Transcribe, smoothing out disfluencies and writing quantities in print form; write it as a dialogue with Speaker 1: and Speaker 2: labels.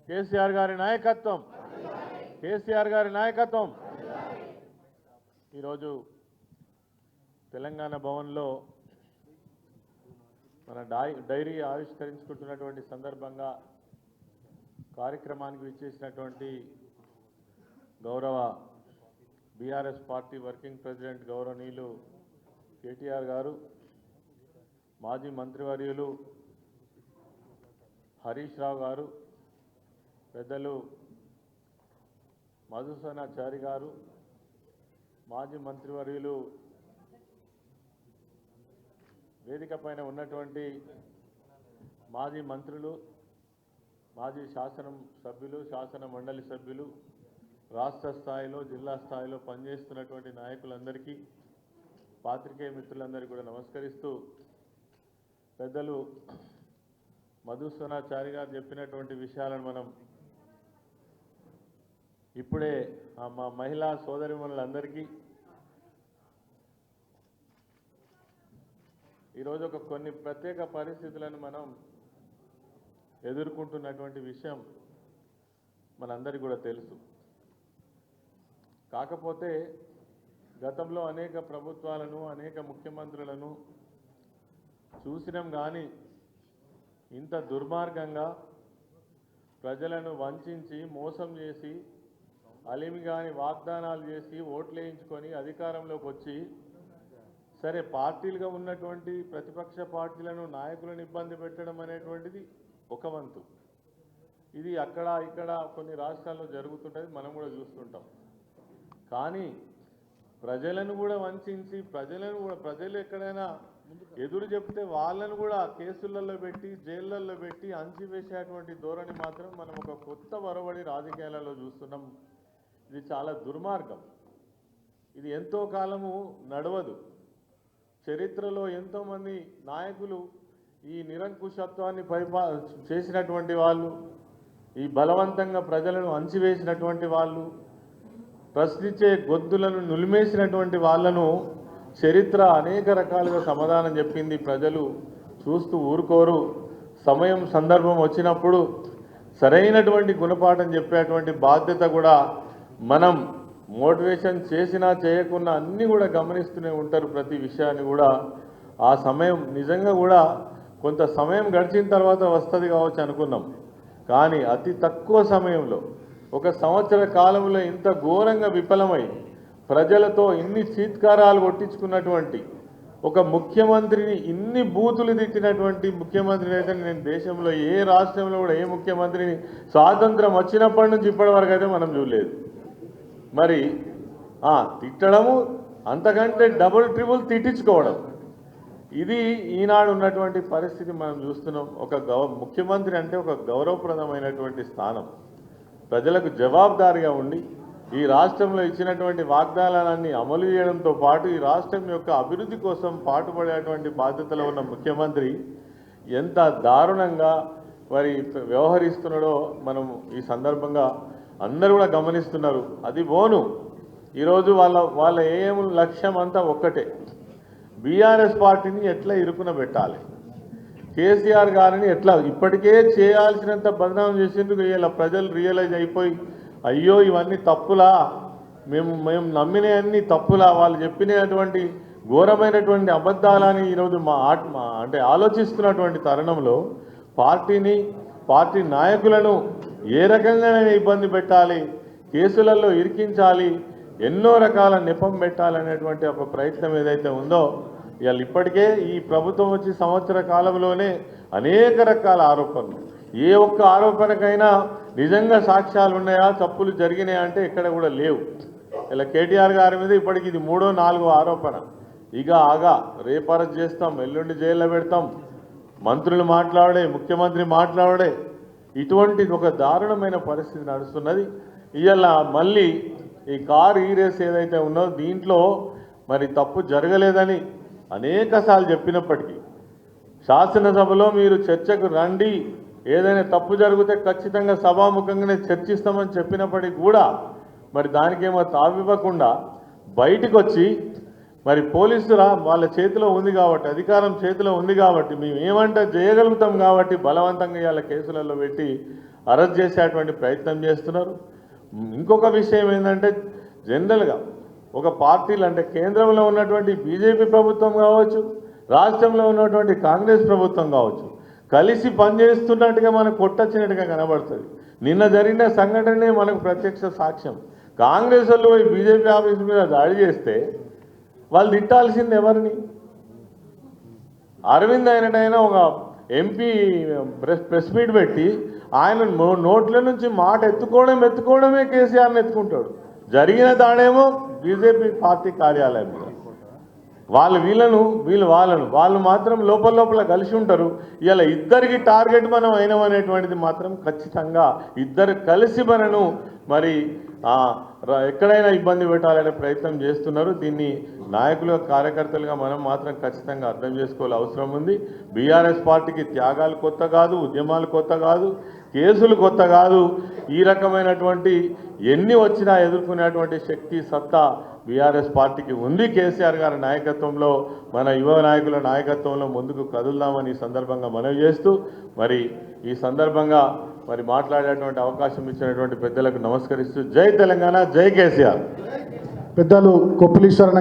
Speaker 1: కేసీఆర్ గారి నాయకత్వం, కేసీఆర్ గారి నాయకత్వం. ఈరోజు తెలంగాణ భవన్లో మన డైరీ ఆవిష్కరించుకుంటున్నటువంటి సందర్భంగా కార్యక్రమానికి విచ్చేసినటువంటి గౌరవ బీఆర్ఎస్ పార్టీ వర్కింగ్ ప్రెసిడెంట్ గౌరవనీయులు కేటీఆర్ గారు, మాజీ మంత్రివర్యులు హరీష్ రావు గారు, పెద్దలు మధుసూదనాచారి గారు, మాజీ మంత్రివర్యులు వేదిక పైన ఉన్నటువంటి మాజీ మంత్రులు, మాజీ శాసన సభ్యులు, శాసన మండలి సభ్యులు, రాష్ట్ర స్థాయిలో జిల్లా స్థాయిలో పనిచేస్తున్నటువంటి నాయకులందరికీ, పాత్రికేయ మిత్రులందరికీ కూడా నమస్కరిస్తూ, పెద్దలు మధుసూదనాచారి గారు చెప్పినటువంటి విషయాలను మనం ఇప్పుడే మా మహిళా సోదరిమణులందరికీ ఈరోజు కొన్ని ప్రత్యేక పరిస్థితులను మనం ఎదుర్కొంటున్నటువంటి విషయం మనందరికీ కూడా తెలుసు. కాకపోతే గతంలో అనేక ప్రభుత్వాలను, అనేక ముఖ్యమంత్రులను చూసినాం, కానీ ఇంత దుర్మార్గంగా ప్రజలను వంచి మోసం చేసి అలిమిగాని వాగ్దానాలు చేసి ఓట్లు వేయించుకొని అధికారంలోకి వచ్చి, సరే పార్టీలుగా ఉన్నటువంటి ప్రతిపక్ష పార్టీలను, నాయకులను ఇబ్బంది పెట్టడం అనేటువంటిది ఒక వంతు. ఇది అక్కడ ఇక్కడ కొన్ని రాష్ట్రాల్లో జరుగుతుంటుంది, మనం కూడా చూస్తుంటాం. కానీ ప్రజలను కూడా వంచి, ప్రజలు ఎక్కడైనా ఎదురు చెప్తే వాళ్ళను కూడా కేసులలో పెట్టి, జైళ్ళల్లో పెట్టి అంచివేసేటువంటి ధోరణి మాత్రం మనం ఒక కొత్త వరవడి రాజకీయాలలో చూస్తున్నాం. ఇది చాలా దుర్మార్గం. ఇది ఎంతో కాలము నడవదు. చరిత్రలో ఎంతోమంది నాయకులు ఈ నిరంకుశత్వాన్ని చేసినటువంటి వాళ్ళు, ఈ బలవంతంగా ప్రజలను అంచివేసినటువంటి వాళ్ళు, ప్రశ్నించే గొంతులను నులిమేసినటువంటి వాళ్ళను చరిత్ర అనేక రకాలుగా సమాధానం చెప్పింది. ప్రజలు చూస్తూ ఊరుకోరు. సమయం సందర్భం వచ్చినప్పుడు సరైనటువంటి గుణపాఠం చెప్పేటువంటి బాధ్యత కూడా మనం మోటివేషన్ చేసినా చేయకున్నా అన్నీ కూడా గమనిస్తూనే ఉంటారు. ప్రతి విషయాన్ని కూడా ఆ సమయం నిజంగా కూడా కొంత సమయం గడిచిన తర్వాత వస్తుంది కావచ్చు అనుకున్నాం. కానీ అతి తక్కువ సమయంలో, ఒక సంవత్సర కాలంలో ఇంత ఘోరంగా విఫలమై ప్రజలతో ఇన్ని చీత్కారాలు కొట్టించుకున్నటువంటి ఒక ముఖ్యమంత్రిని, ఇన్ని బూతులు తిట్టినటువంటి ముఖ్యమంత్రిని అయితే నేను దేశంలో ఏ రాష్ట్రంలో కూడా ఏ ముఖ్యమంత్రిని స్వాతంత్రం వచ్చినప్పటి నుంచి ఇప్పటి వరకు అయితే మనం చూడలేదు. మరి తిట్టడము, అంతకంటే డబుల్ ట్రిబుల్ తిట్టించుకోవడం, ఇది ఈనాడు ఉన్నటువంటి పరిస్థితి మనం చూస్తున్నాం. ఒక ముఖ్యమంత్రి అంటే ఒక గౌరవప్రదమైనటువంటి స్థానం. ప్రజలకు జవాబుదారీగా ఉండి ఈ రాష్ట్రంలో ఇచ్చినటువంటి వాగ్దానాలన్నీ అమలు చేయడంతో పాటు ఈ రాష్ట్రం యొక్క అభివృద్ధి కోసం పాటుపడేటువంటి బాధ్యతలో ఉన్న ముఖ్యమంత్రి ఎంత దారుణంగా మరి వ్యవహరిస్తున్నాడో మనం ఈ సందర్భంగా అందరూ కూడా గమనిస్తున్నారు. అది పోను, ఈరోజు వాళ్ళ ఏం లక్ష్యం అంతా ఒక్కటే, బీఆర్ఎస్ పార్టీని ఎట్లా ఇరుకున పెట్టాలి, కేసీఆర్ గారిని ఎట్లా ఇప్పటికే చేయాల్సినంత బదనాం చేసేందుకు ఇలా ప్రజలు రియలైజ్ అయిపోయి, అయ్యో ఇవన్నీ తప్పులా, మేము నమ్మినవన్నీ తప్పులా, వాళ్ళు చెప్పినటువంటి ఘోరమైనటువంటి అబద్ధాలని ఈరోజు అంటే ఆలోచిస్తున్నటువంటి తరుణంలో పార్టీ నాయకులను ఏ రకంగానైనా ఇబ్బంది పెట్టాలి, కేసులలో ఇరికించాలి, ఎన్నో రకాల నెపం పెట్టాలనేటువంటి ఒక ప్రయత్నం ఏదైతే ఉందో, ఇవాళ ఇప్పటికే ఈ ప్రభుత్వం వచ్చి సంవత్సర కాలంలోనే అనేక రకాల ఆరోపణలు, ఏ ఒక్క ఆరోపణకైనా నిజంగా సాక్ష్యాలు ఉన్నాయా, తప్పులు జరిగినాయా అంటే ఎక్కడ కూడా లేవు. ఇలా కేటీఆర్ గారి మీద ఇప్పటికి ఇది 3వ 4వ ఆరోపణ. ఆగా రేపు అరెస్ట్ చేస్తాం, ఎల్లుండి జైల్లో పెడతాం, మంత్రులు మాట్లాడే, ముఖ్యమంత్రి మాట్లాడే, ఇటువంటి ఒక దారుణమైన పరిస్థితి నడుస్తున్నది. ఇవాళ మళ్ళీ ఈ కారు రేస్ ఏదైతే ఉన్నదో దీంట్లో మరి తప్పు జరగలేదని అనేకసార్లు చెప్పినప్పటికీ, శాసనసభలో మీరు చర్చకు రండి, ఏదైనా తప్పు జరిగితే ఖచ్చితంగా సభాముఖంగానే చర్చిస్తామని చెప్పినప్పటికీ కూడా మరి దానికేమో తావివ్వకుండా బయటకు వచ్చి మరి పోలీసురా వాళ్ళ చేతిలో ఉంది కాబట్టి, అధికారం చేతిలో ఉంది కాబట్టి, మేము ఏమంటే చేయగలుగుతాం కాబట్టి బలవంతంగా ఇవాళ కేసులలో పెట్టి అరెస్ట్ చేసేటువంటి ప్రయత్నం చేస్తున్నారు. ఇంకొక విషయం ఏంటంటే జనరల్గా ఒక పార్టీలు అంటే కేంద్రంలో ఉన్నటువంటి బీజేపీ ప్రభుత్వం కావచ్చు, రాష్ట్రంలో ఉన్నటువంటి కాంగ్రెస్ ప్రభుత్వం కావచ్చు, కలిసి పనిచేస్తున్నట్టుగా మనకు కొట్టొచ్చినట్టుగా కనబడుతుంది. నిన్న జరిగిన సంఘటనే మనకు ప్రత్యక్ష సాక్ష్యం. కాంగ్రెస్ వాళ్ళు పోయి బీజేపీ ఆఫీస్ మీద దాడి చేస్తే వాళ్ళు తిట్టాల్సింది ఎవరిని? అరవింద్ అయినట్టయినా ఒక ఎంపీ ప్రెస్ మీట్ పెట్టి ఆయన నోట్ల నుంచి మాట ఎత్తుకోవడమే కేసీఆర్ని ఎత్తుకుంటాడు. జరిగిన దాడేమో బీజేపీ పార్టీ కార్యాలయం మీద. వాళ్ళు మాత్రం లోపల కలిసి ఉంటారు. ఇలా ఇద్దరికి టార్గెట్ మనం అయినామనేటువంటిది మాత్రం ఖచ్చితంగా ఇద్దరు కలిసి మనను మరి ఎక్కడైనా ఇబ్బంది పెట్టాలనే ప్రయత్నం చేస్తున్నారు. దీన్ని నాయకులు కార్యకర్తలుగా మనం మాత్రం ఖచ్చితంగా అర్థం చేసుకోవాల్సిన అవసరం ఉంది. బీఆర్ఎస్ పార్టీకి త్యాగాలు కొత్త కాదు, ఉద్యమాలు కొత్త కాదు, కేసులు కొత్త కాదు. ఈ రకమైనటువంటి ఎన్ని వచ్చినా ఎదుర్కొనేటువంటి శక్తి సత్తా బీఆర్ఎస్ పార్టీకి ఉంది. కేసీఆర్ గారి నాయకత్వంలో, మన యువ నాయకుల నాయకత్వంలో ముందుకు కదులుదామని ఈ సందర్భంగా మనవి చేస్తూ మరి ఈ సందర్భంగా మరి మాట్లాడేటువంటి అవకాశం ఇచ్చినటువంటి పెద్దలకు నమస్కరిస్తూ జై తెలంగాణ, జై కేసీఆర్.
Speaker 2: పెద్దలు కొప్పులీశ్వర